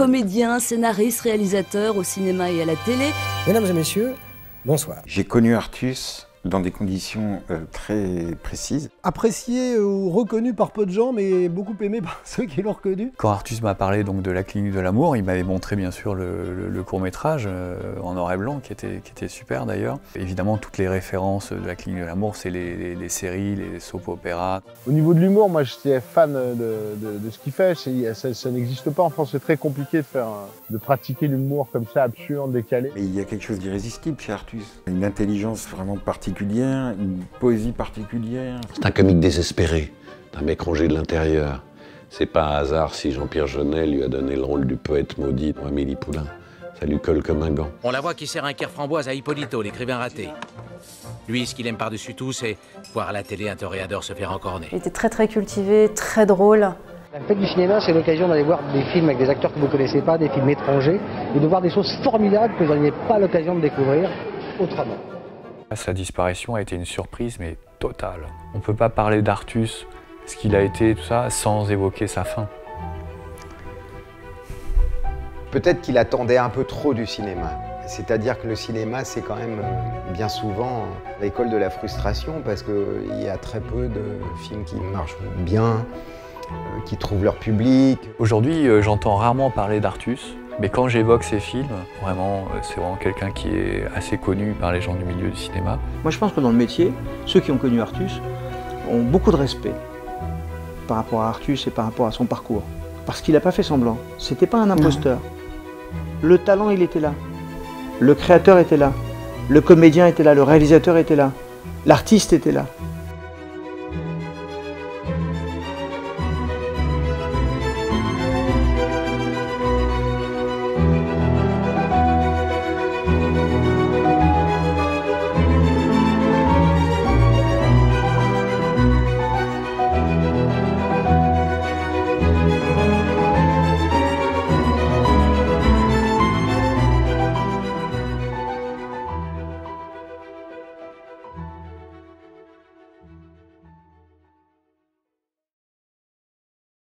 comédien, scénariste, réalisateur au cinéma et à la télé. Mesdames et messieurs, bonsoir. J'ai connu Artus dans des conditions très précises. Apprécié ou reconnu par peu de gens, mais beaucoup aimé par ceux qui l'ont reconnu. Quand Artus m'a parlé donc de la clinique de l'amour, il m'avait montré bien sûr le court-métrage en noir et blanc, qui était super d'ailleurs. Évidemment, toutes les références de la clinique de l'amour, c'est les séries, les soap-opéras. Au niveau de l'humour, moi j'étais fan de ce qu'il fait. Ça n'existe pas en France, c'est très compliqué de pratiquer l'humour comme ça, absurde, décalé. Mais il y a quelque chose d'irrésistible chez Artus. Une intelligence vraiment particulière, une poésie particulière. C'est un comique désespéré, un mec rongé de l'intérieur. C'est pas un hasard si Jean-Pierre Jeunet lui a donné le rôle du poète maudit pour Amélie Poulain. Ça lui colle comme un gant. On la voit qui sert un Caire framboise à Hippolito, l'écrivain raté. Lui, ce qu'il aime par-dessus tout, c'est voir à la télé un toréador se faire encorner. Il était très cultivé, très drôle. La fête du cinéma, c'est l'occasion d'aller voir des films avec des acteurs que vous ne connaissez pas, des films étrangers, et de voir des choses formidables que vous n'auriez pas l'occasion de découvrir autrement. Sa disparition a été une surprise, mais totale. On ne peut pas parler d'Artus, ce qu'il a été, tout ça, sans évoquer sa fin. Peut-être qu'il attendait un peu trop du cinéma. C'est-à-dire que le cinéma, c'est quand même bien souvent l'école de la frustration, parce qu'il y a très peu de films qui marchent bien, qui trouvent leur public. Aujourd'hui, j'entends rarement parler d'Artus, mais quand j'évoque ces films, c'est vraiment quelqu'un qui est assez connu par les gens du milieu du cinéma. Moi, je pense que dans le métier, ceux qui ont connu Artus ont beaucoup de respect par rapport à Artus et par rapport à son parcours. Parce qu'il n'a pas fait semblant. C'était pas un imposteur. Le talent, il était là. Le créateur était là. Le comédien était là. Le réalisateur était là. L'artiste était là.